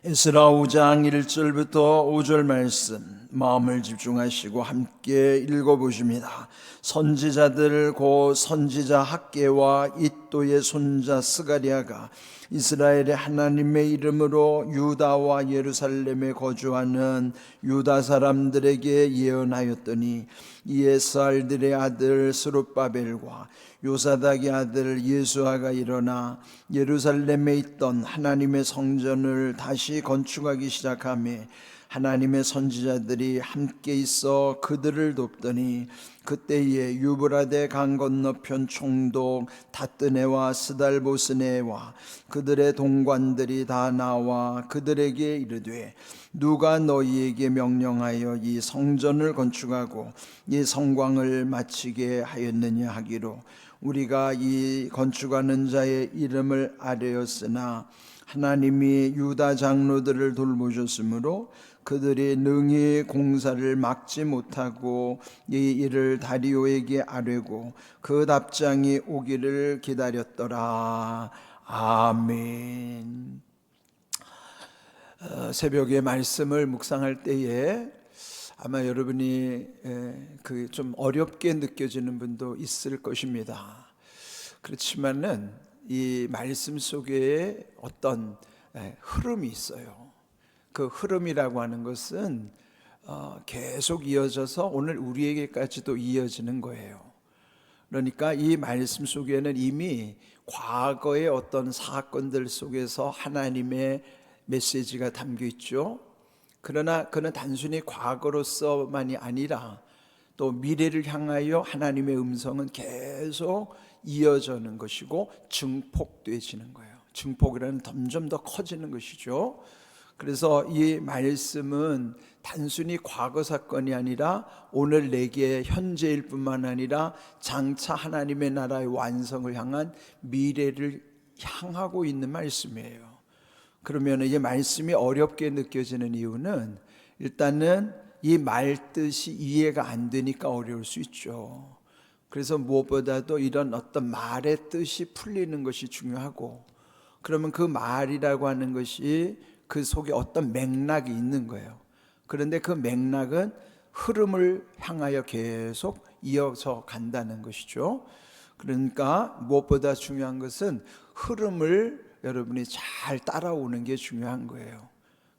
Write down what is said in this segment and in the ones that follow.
에스라 5장 1절부터 5절 말씀 마음을 집중하시고 함께 읽어보십니다. 선지자들 곧 선지자 학개와 이또의 손자 스가랴가 이스라엘의 하나님의 이름으로 유다와 예루살렘에 거주하는 유다 사람들에게 예언하였더니 이에스알들의 아들 스룹바벨과 요사닥의 아들 예수아가 일어나 예루살렘에 있던 하나님의 성전을 다시 건축하기 시작하며 하나님의 선지자들이 함께 있어 그들을 돕더니 그때에 유브라데 강 건너편 총독 다뜨네와 스달보스네와 그들의 동관들이 다 나와 그들에게 이르되 누가 너희에게 명령하여 이 성전을 건축하고 이 성곽을 마치게 하였느냐 하기로 우리가 이 건축하는 자의 이름을 아뢰었으나 하나님이 유다 장로들을 돌보셨으므로 그들이 능히 공사를 막지 못하고 이 일을 다리오에게 아뢰고 그 답장이 오기를 기다렸더라. 아멘. 새벽에 말씀을 묵상할 때에 아마 여러분이 그 좀 어렵게 느껴지는 분도 있을 것입니다. 그렇지만은 이 말씀 속에 어떤 흐름이 있어요. 그 흐름이라고 하는 것은 계속 이어져서 오늘 우리에게까지도 이어지는 거예요. 그러니까 이 말씀 속에는 이미 과거의 어떤 사건들 속에서 하나님의 메시지가 담겨 있죠. 그러나 그는 단순히 과거로서만이 아니라 또 미래를 향하여 하나님의 음성은 계속 이어지는 것이고 증폭되어지는 거예요. 증폭이라는 점점 더 커지는 것이죠. 그래서 이 말씀은 단순히 과거 사건이 아니라 오늘 내게 현재일 뿐만 아니라 장차 하나님의 나라의 완성을 향한 미래를 향하고 있는 말씀이에요. 그러면 이 말씀이 어렵게 느껴지는 이유는 일단은 이 말뜻이 이해가 안 되니까 어려울 수 있죠. 그래서 무엇보다도 이런 어떤 말의 뜻이 풀리는 것이 중요하고, 그러면 그 말이라고 하는 것이 그 속에 어떤 맥락이 있는 거예요. 그런데 그 맥락은 흐름을 향하여 계속 이어져 간다는 것이죠. 그러니까 무엇보다 중요한 것은 흐름을 여러분이 잘 따라오는 게 중요한 거예요.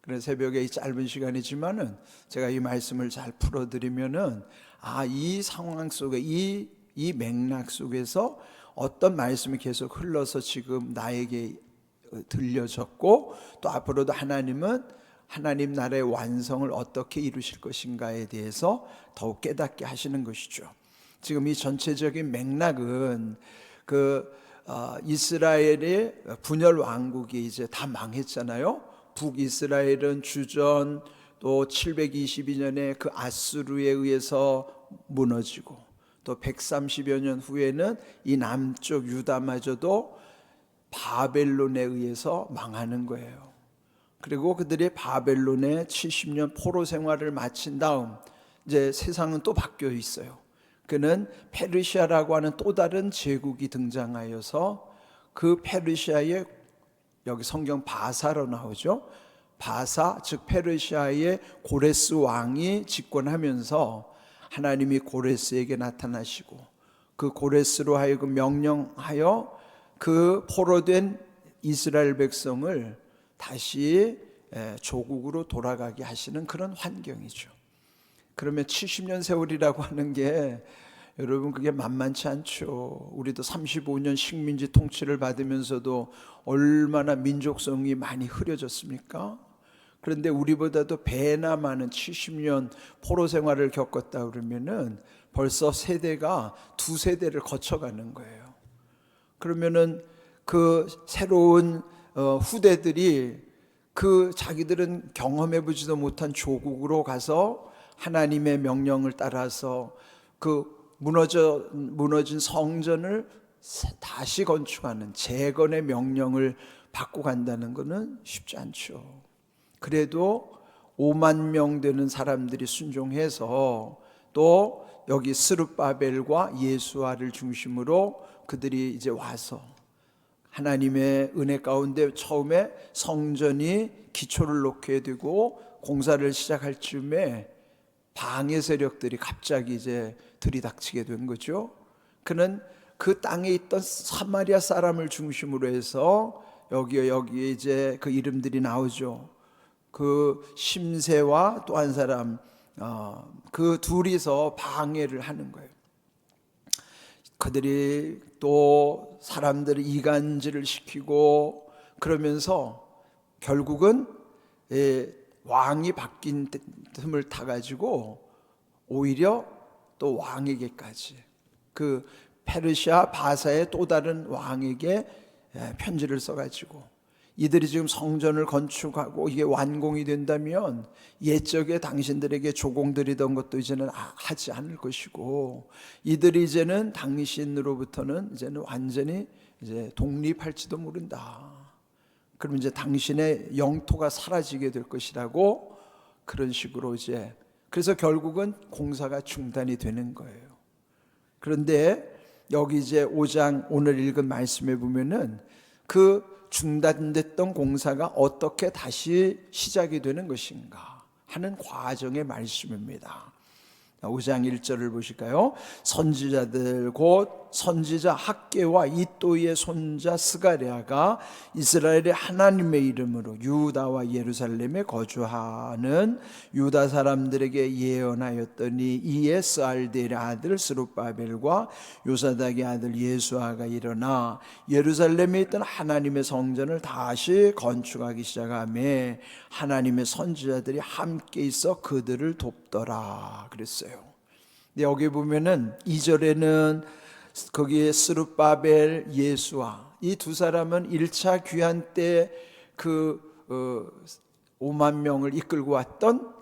그래서 새벽에 이 짧은 시간이지만은 제가 이 말씀을 잘 풀어드리면은 이 상황 속에 이 맥락 속에서 어떤 말씀이 계속 흘러서 지금 나에게 들려졌고 또 앞으로도 하나님은 하나님 나라의 완성을 어떻게 이루실 것인가에 대해서 더욱 깨닫게 하시는 것이죠. 지금 이 전체적인 맥락은 이스라엘의 분열 왕국이 이제 다 망했잖아요. 북이스라엘은 주전 또 722년에 그 아수르에 의해서 무너지고 또 130여 년 후에는 이 남쪽 유다마저도 바벨론에 의해서 망하는 거예요. 그리고 그들이 바벨론에 70년 포로 생활을 마친 다음 이제 세상은 또 바뀌어 있어요. 그는 페르시아라고 하는 또 다른 제국이 등장하여서 그 페르시아의, 여기 성경 바사로 나오죠. 바사, 즉 페르시아의 고레스 왕이 집권하면서 하나님이 고레스에게 나타나시고 그 고레스로 하여금 명령하여 그 포로된 이스라엘 백성을 다시 조국으로 돌아가게 하시는 그런 환경이죠. 그러면 70년 세월이라고 하는 게 여러분 그게 만만치 않죠. 우리도 35년 식민지 통치를 받으면서도 얼마나 민족성이 많이 흐려졌습니까? 그런데 우리보다도 배나 많은 70년 포로 생활을 겪었다 그러면은 벌써 세대가 두 세대를 거쳐가는 거예요. 그러면은 그 새로운 후대들이 그 자기들은 경험해보지도 못한 조국으로 가서 하나님의 명령을 따라서 그 무너진 성전을 다시 건축하는 재건의 명령을 받고 간다는 것은 쉽지 않죠. 그래도 5만 명 되는 사람들이 순종해서 또 여기 스룹바벨과 예수아를 중심으로 그들이 이제 와서 하나님의 은혜 가운데 처음에 성전이 기초를 놓게 되고 공사를 시작할 즈음에 방해 세력들이 갑자기 이제 들이닥치게 된 거죠. 그는 그 땅에 있던 사마리아 사람을 중심으로 해서 여기에 이제 그 이름들이 나오죠. 그 심새와 또 한 사람, 그 둘이서 방해를 하는 거예요. 그들이 또 사람들을 이간질을 시키고 그러면서 결국은 왕이 바뀐 틈을 타가지고 오히려 또 왕에게까지, 그 페르시아 바사의 또 다른 왕에게 편지를 써가지고 이들이 지금 성전을 건축하고 이게 완공이 된다면 옛적에 당신들에게 조공드리던 것도 이제는 하지 않을 것이고, 이들이 이제는 당신으로부터는 이제는 완전히 이제 독립할지도 모른다. 그럼 이제 당신의 영토가 사라지게 될 것이라고, 그런 식으로 이제, 그래서 결국은 공사가 중단이 되는 거예요. 그런데 여기 이제 5장 오늘 읽은 말씀에 보면은 그 중단됐던 공사가 어떻게 다시 시작이 되는 것인가 하는 과정의 말씀입니다. 5장 1절을 보실까요? 선지자들 곧 선지자 학개와 이또이의 손자 스가랴가 이스라엘의 하나님의 이름으로 유다와 예루살렘에 거주하는 유다 사람들에게 예언하였더니 이에 스알디엘의 아들 스룹바벨과 요사닥의 아들 예수아가 일어나 예루살렘에 있던 하나님의 성전을 다시 건축하기 시작하며 하나님의 선지자들이 함께 있어 그들을 돕더라 그랬어요. 여기 보면은 2절에는 거기에 스룹바벨, 예수아, 이 두 사람은 1차 귀환 때 그 5만 명을 이끌고 왔던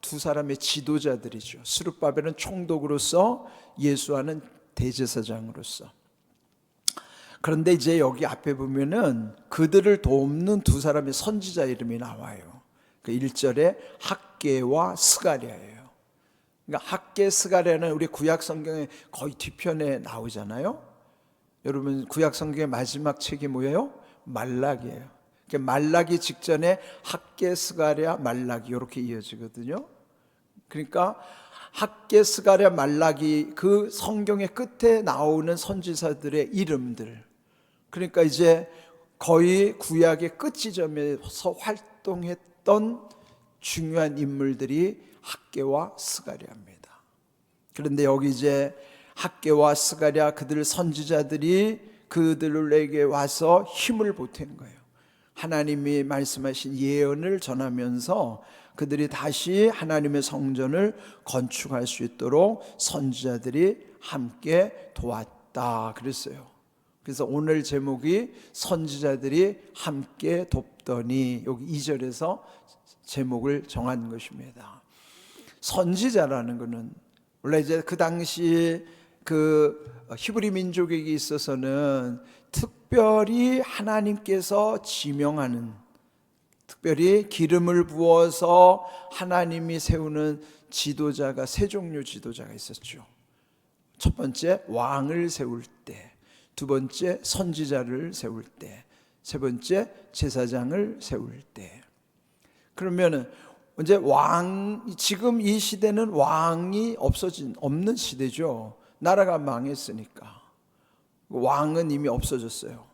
두 사람의 지도자들이죠. 스룹바벨은 총독으로서, 예수아는 대제사장으로서. 그런데 이제 여기 앞에 보면은 그들을 돕는 두 사람의 선지자 이름이 나와요. 그 1절에 학개와 스가랴예요. 그러니까 학개, 스가랴는 우리 구약 성경의 거의 뒤편에 나오잖아요. 여러분 구약 성경의 마지막 책이 뭐예요? 말라기예요. 그러니까 말라기 직전에 학개, 스가랴, 말라기 이렇게 이어지거든요. 그러니까 학개, 스가랴, 말라기, 그 성경의 끝에 나오는 선지자들의 이름들. 그러니까 이제 거의 구약의 끝 지점에서 활동했던 중요한 인물들이 학개와 스가랴입니다. 그런데 여기 이제 학개와 스가랴, 그들 선지자들이 그들에게 와서 힘을 보탠 거예요. 하나님이 말씀하신 예언을 전하면서 그들이 다시 하나님의 성전을 건축할 수 있도록 선지자들이 함께 도왔다 그랬어요. 그래서 오늘 제목이 선지자들이 함께 돕더니, 여기 2절에서 제목을 정한 것입니다. 선지자라는 것은 원래 이제 그 당시 그 히브리 민족에게 있어서는 특별히 하나님께서 지명하는, 특별히 기름을 부어서 하나님이 세우는 지도자가 세 종류 지도자가 있었죠. 첫 번째 왕을 세울 때, 두 번째 선지자를 세울 때, 세 번째 제사장을 세울 때. 그러면은 이제 지금 이 시대는 왕이 없는 시대죠. 나라가 망했으니까 왕은 이미 없어졌어요.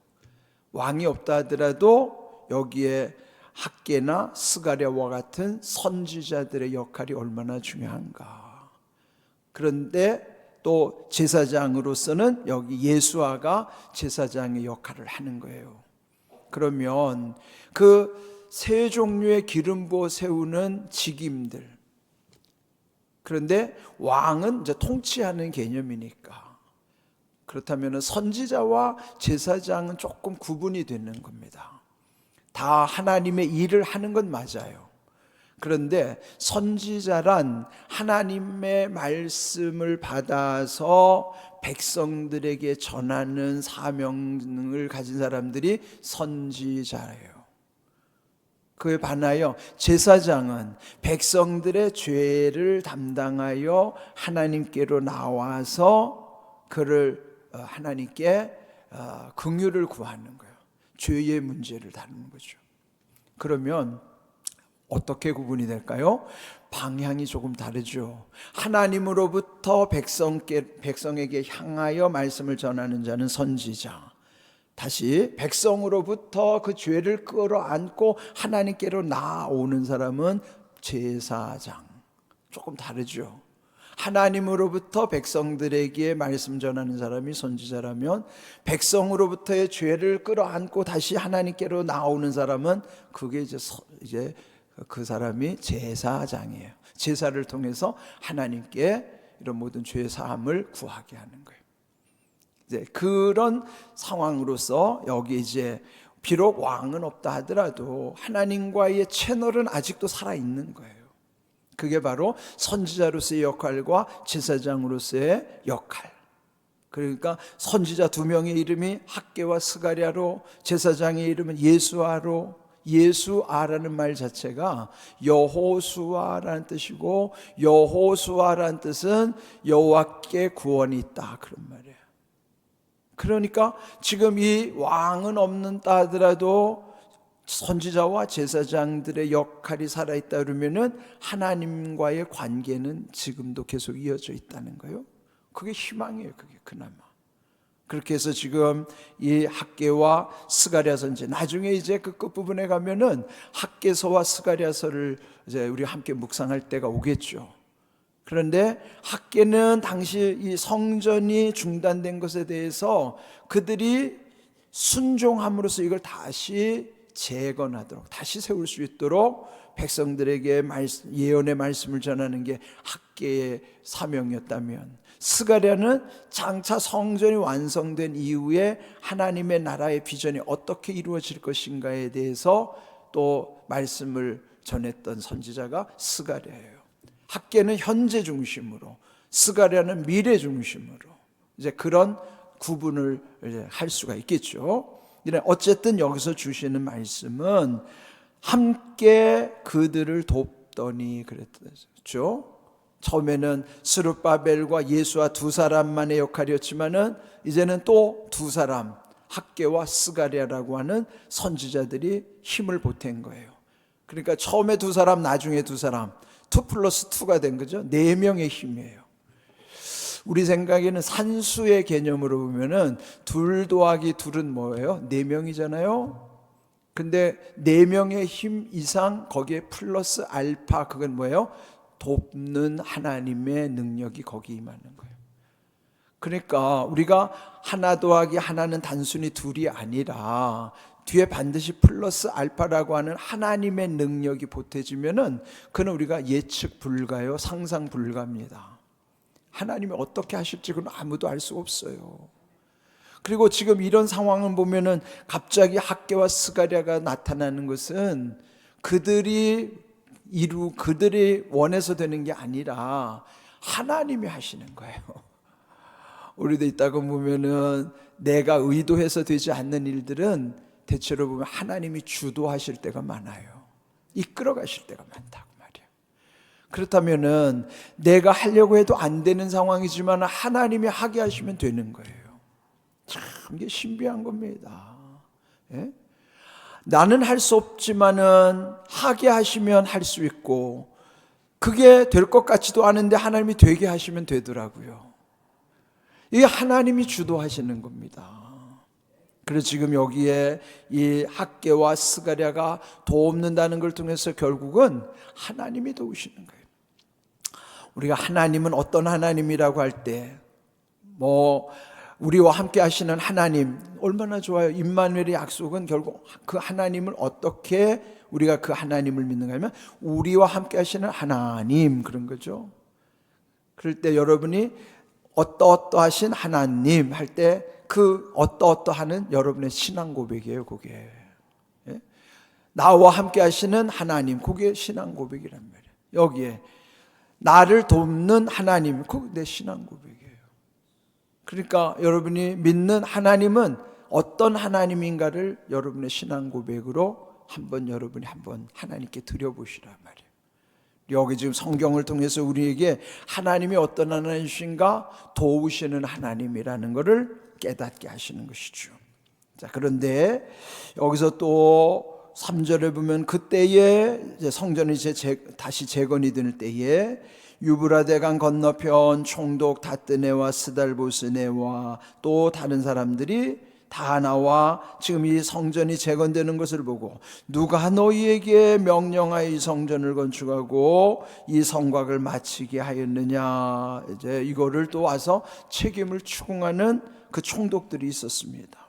왕이 없다 하더라도 여기에 학개나 스가랴와 같은 선지자들의 역할이 얼마나 중요한가. 그런데 또 제사장으로서는 여기 예수아가 제사장의 역할을 하는 거예요. 그러면 그 세 종류의 기름 부어 세우는 직임들, 그런데 왕은 이제 통치하는 개념이니까, 그렇다면 선지자와 제사장은 조금 구분이 되는 겁니다. 다 하나님의 일을 하는 건 맞아요. 그런데 선지자란 하나님의 말씀을 받아서 백성들에게 전하는 사명을 가진 사람들이 선지자예요. 그에 반하여 제사장은 백성들의 죄를 담당하여 하나님께로 나와서 그를 하나님께 긍휼을 구하는 거예요. 죄의 문제를 다루는 거죠. 그러면 어떻게 구분이 될까요? 방향이 조금 다르죠. 하나님으로부터 백성에게 향하여 말씀을 전하는 자는 선지자, 다시 백성으로부터 그 죄를 끌어안고 하나님께로 나아오는 사람은 제사장. 조금 다르죠. 하나님으로부터 백성들에게 말씀 전하는 사람이 선지자라면, 백성으로부터의 죄를 끌어안고 다시 하나님께로 나오는 사람은 그게 이제 그 사람이 제사장이에요. 제사를 통해서 하나님께 이런 모든 죄 사함을 구하게 하는 거예요. 이제 그런 상황으로서 여기 이제 비록 왕은 없다 하더라도 하나님과의 채널은 아직도 살아 있는 거예요. 그게 바로 선지자로서의 역할과 제사장으로서의 역할. 그러니까 선지자 두 명의 이름이 학개와 스가랴로, 제사장의 이름은 예수아로. 예수아라는 말 자체가 여호수아라는 뜻이고, 여호수아라는 뜻은 여호와께 구원이 있다, 그런 말이에요. 그러니까 지금 이 왕은 없는다 하더라도 선지자와 제사장들의 역할이 살아있다 그러면은 하나님과의 관계는 지금도 계속 이어져 있다는 거예요. 그게 희망이에요. 그게 그나마. 그렇게 해서 지금 이 학개와 스가랴 선지, 나중에 이제 그 끝부분에 가면은 학개서와 스가랴서를 이제 우리 함께 묵상할 때가 오겠죠. 그런데 학개는 당시 이 성전이 중단된 것에 대해서 그들이 순종함으로써 이걸 다시 재건하도록, 다시 세울 수 있도록 백성들에게 예언의 말씀을 전하는 게 학개의 사명이었다면, 스가랴는 장차 성전이 완성된 이후에 하나님의 나라의 비전이 어떻게 이루어질 것인가에 대해서 또 말씀을 전했던 선지자가 스가랴예요. 학개는 현재 중심으로, 스가랴는 미래 중심으로, 이제 그런 구분을 이제 할 수가 있겠죠. 어쨌든 여기서 주시는 말씀은 함께 그들을 돕더니 그랬죠. 처음에는 스룹바벨과 예수와 두 사람만의 역할이었지만은 이제는 또 두 사람, 학개와 스가랴라고 하는 선지자들이 힘을 보탠 거예요. 그러니까 처음에 두 사람, 나중에 두 사람, 2+2가 된 거죠. 4명의 힘이에요. 우리 생각에는 산수의 개념으로 보면은 2 더하기 2은 뭐예요? 4명이잖아요. 근데 4명의 힘 이상 거기에 플러스 알파, 그건 뭐예요? 돕는 하나님의 능력이 거기 임하는 거예요. 그러니까 우리가 하나 더하기 하나는 단순히 둘이 아니라 뒤에 반드시 플러스 알파라고 하는 하나님의 능력이 보태지면은 그는 우리가 예측 불가요, 상상 불가입니다. 하나님이 어떻게 하실지 그건 아무도 알 수가 없어요. 그리고 지금 이런 상황을 보면은 갑자기 학개와 스가랴가 나타나는 것은 그들이 원해서 되는 게 아니라 하나님이 하시는 거예요. 우리도 있다고 보면은 내가 의도해서 되지 않는 일들은 대체로 보면 하나님이 주도하실 때가 많아요. 이끌어 가실 때가 많다고 말이에요. 그렇다면은 내가 하려고 해도 안 되는 상황이지만 하나님이 하게 하시면 되는 거예요. 참 이게 신비한 겁니다. 예? 나는 할 수 없지만은 하게 하시면 할 수 있고, 그게 될 것 같지도 않은데 하나님이 되게 하시면 되더라고요. 이게 하나님이 주도하시는 겁니다. 그래서 지금 여기에 이 학개와 스가랴가 돕는다는 걸 통해서 결국은 하나님이 도우시는 거예요. 우리가 하나님은 어떤 하나님이라고 할 때 우리와 함께 하시는 하나님 얼마나 좋아요. 임마누엘의 약속은 결국 그 하나님을 어떻게 우리가 그 하나님을 믿는가 하면 우리와 함께 하시는 하나님, 그런 거죠. 그럴 때 여러분이 어떠하신 하나님 할 때 그 어떠하는 여러분의 신앙 고백이에요. 그게 나와 함께 하시는 하나님, 그게 신앙 고백이란 말이에요. 여기에 나를 돕는 하나님, 그게 내 신앙 고백이에요. 그러니까 여러분이 믿는 하나님은 어떤 하나님인가를 여러분의 신앙 고백으로 여러분이 한번 하나님께 드려보시란 말이에요. 여기 지금 성경을 통해서 우리에게 하나님이 어떤 하나님이신가, 도우시는 하나님이라는 것을 깨닫게 하시는 것이죠. 자, 그런데 여기서 또 3절에 보면 그때에 이제 성전이 다시 재건이 될 때에 유브라데강 건너편 총독 다뜨네와 스달보스네와 또 다른 사람들이 다 나와 지금 이 성전이 재건되는 것을 보고 누가 너희에게 명령하여 이 성전을 건축하고 이 성곽을 마치게 하였느냐, 이제 이거를 또 와서 책임을 추궁하는 그 총독들이 있었습니다.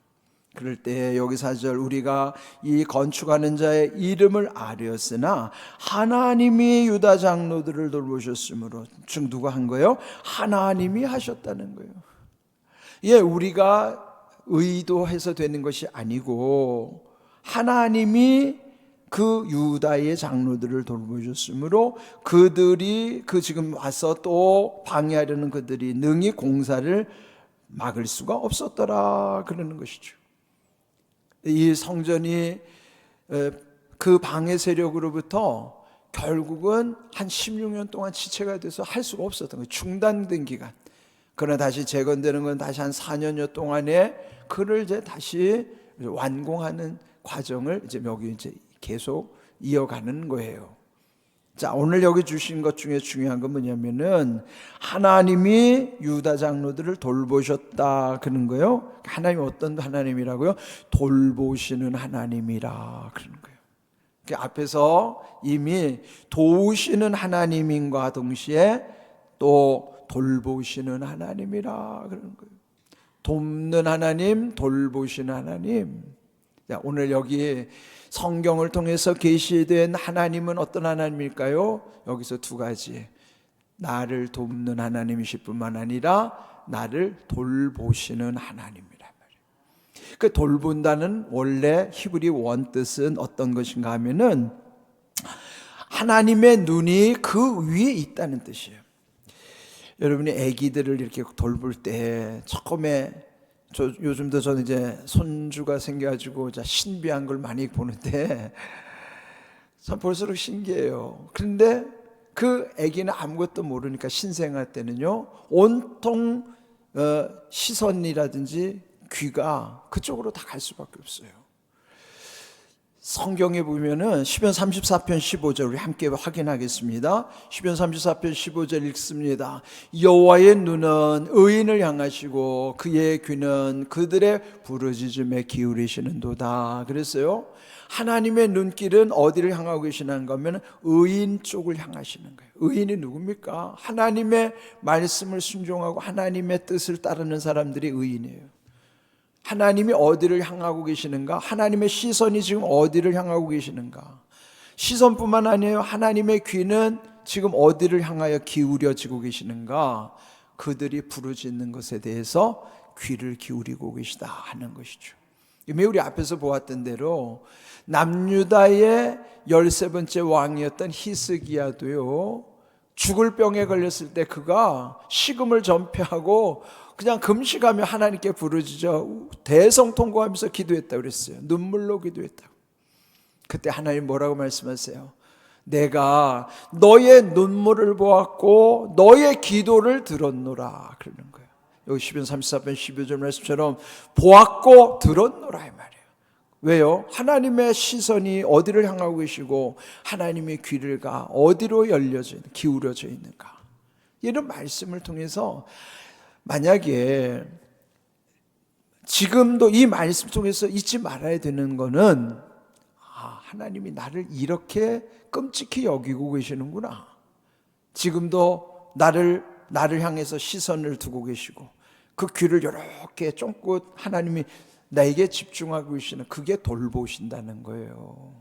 그럴 때 여기 4절 우리가 이 건축하는 자의 이름을 아뢰었으나 하나님이 유다 장로들을 돌보셨으므로, 즉 누가 한 거예요? 하나님이 하셨다는 거예요. 예, 우리가 의도해서 되는 것이 아니고 하나님이 그 유다의 장로들을 돌보셨으므로 그들이 지금 와서 또 방해하려는 그들이 능히 공사를 막을 수가 없었더라 그러는 것이죠. 이 성전이 그 방해 세력으로부터 결국은 한 16년 동안 지체가 돼서 할 수가 없었던 거예요. 중단된 기간. 그러나 다시 재건되는 건 다시 한 4년여 동안에 그를 이제 다시 완공하는 과정을 이제 여기 이제 계속 이어가는 거예요. 자, 오늘 여기 주신 것 중에 중요한 건 뭐냐면은 하나님이 유다 장로들을 돌보셨다 그런 거예요. 하나님이 어떤 하나님이라고요? 돌보시는 하나님이라 그러는 거예요. 그 앞에서 이미 도우시는 하나님인과 동시에 또 돌보시는 하나님이라 그러는 거예요. 돕는 하나님, 돌보시는 하나님. 자, 오늘 여기 성경을 통해서 계시된 하나님은 어떤 하나님일까요? 여기서 두 가지. 나를 돕는 하나님이실 뿐만 아니라 나를 돌보시는 하나님이란 말이에요. 그 돌본다는 원래 히브리 원뜻은 어떤 것인가 하면은 하나님의 눈이 그 위에 있다는 뜻이에요. 여러분이 아기들을 이렇게 돌볼 때 처음에 요즘도 저는 이제 손주가 생겨가지고 신비한 걸 많이 보는데 참 볼수록 신기해요. 그런데 그 아기는 아무것도 모르니까 신생아 때는요 온통 시선이라든지 귀가 그쪽으로 다 갈 수밖에 없어요. 성경에 보면은 시편 34편 15절 우리 함께 확인하겠습니다. 시편 34편 15절 읽습니다. 여호와의 눈은 의인을 향하시고 그의 귀는 그들의 부르짖음에 기울이시는도다 그랬어요. 하나님의 눈길은 어디를 향하고 계시는 거면 의인 쪽을 향하시는 거예요. 의인이 누굽니까? 하나님의 말씀을 순종하고 하나님의 뜻을 따르는 사람들이 의인이에요. 하나님이 어디를 향하고 계시는가? 하나님의 시선이 지금 어디를 향하고 계시는가? 시선뿐만 아니에요. 하나님의 귀는 지금 어디를 향하여 기울여지고 계시는가? 그들이 부르짖는 것에 대해서 귀를 기울이고 계시다 하는 것이죠. 이미 우리 앞에서 보았던 대로 남유다의 13번째 왕이었던 히스기야도요 죽을 병에 걸렸을 때 그가 식음을 전폐하고 그냥 금식하며 하나님께 부르짖어 대성통곡하면서 기도했다고 그랬어요. 눈물로 기도했다고. 그때 하나님 뭐라고 말씀하세요? 내가 너의 눈물을 보았고 너의 기도를 들었노라 그러는 거예요. 여기 시편 34편 12절 말씀처럼 보았고 들었노라 이 말이에요. 왜요? 하나님의 시선이 어디를 향하고 계시고 하나님의 귀가 어디로 기울여져 있는가? 이런 말씀을 통해서 만약에 지금도 이 말씀 속에서 잊지 말아야 되는 거는 하나님이 나를 이렇게 끔찍히 여기고 계시는구나. 지금도 나를 향해서 시선을 두고 계시고 그 귀를 이렇게 쫑긋 하나님이 나에게 집중하고 계시는 그게 돌보신다는 거예요.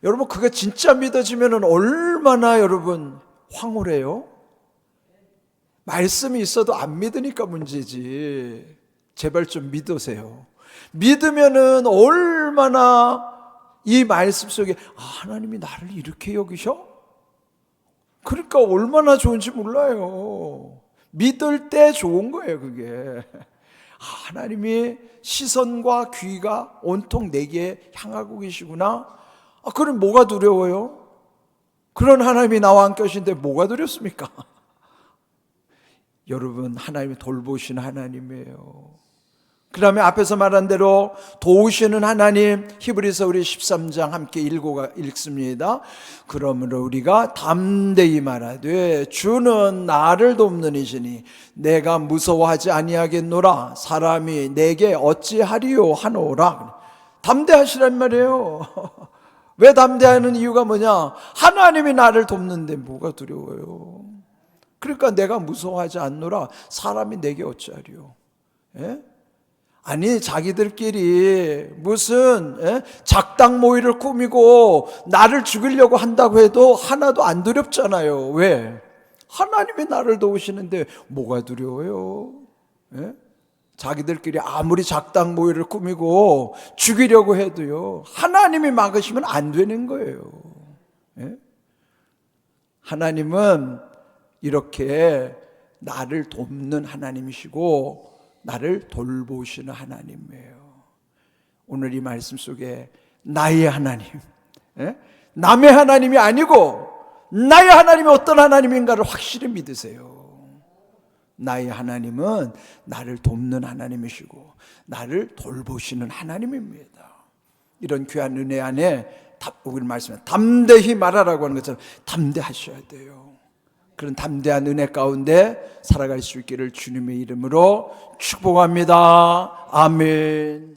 여러분 그게 진짜 믿어지면 얼마나 여러분 황홀해요? 말씀이 있어도 안 믿으니까 문제지. 제발 좀 믿으세요. 믿으면은 얼마나 이 말씀 속에 하나님이 나를 이렇게 여기셔? 그러니까 얼마나 좋은지 몰라요. 믿을 때 좋은 거예요 그게. 하나님이 시선과 귀가 온통 내게 향하고 계시구나. 그럼 뭐가 두려워요? 그런 하나님이 나와 함께 하시는데 뭐가 두렵습니까? 여러분 하나님이 돌보신 하나님이에요. 그 다음에 앞에서 말한 대로 도우시는 하나님, 히브리서 우리 13장 함께 읽습니다. 그러므로 우리가 담대히 말하되 주는 나를 돕는 이시니 내가 무서워하지 아니하겠노라. 사람이 내게 어찌하리요 하노라. 담대하시란 말이에요. 왜 담대하는 이유가 뭐냐? 하나님이 나를 돕는데 뭐가 두려워요? 그러니까 내가 무서워하지 않노라. 사람이 내게 어찌하리요? 예? 아니 자기들끼리 무슨 작당 모의를 꾸미고 나를 죽이려고 한다고 해도 하나도 안 두렵잖아요. 왜? 하나님이 나를 도우시는데 뭐가 두려워요? 자기들끼리 아무리 작당 모의를 꾸미고 죽이려고 해도요, 하나님이 막으시면 안 되는 거예요. 하나님은 이렇게 나를 돕는 하나님이시고 나를 돌보시는 하나님이에요. 오늘 이 말씀 속에 나의 하나님, 남의 하나님이 아니고 나의 하나님이 어떤 하나님인가를 확실히 믿으세요. 나의 하나님은 나를 돕는 하나님이시고 나를 돌보시는 하나님입니다. 이런 귀한 은혜 안에 우리 말씀에 담대히 말하라고 하는 것처럼 담대하셔야 돼요. 그런 담대한 은혜 가운데 살아갈 수 있기를 주님의 이름으로 축복합니다. 아멘.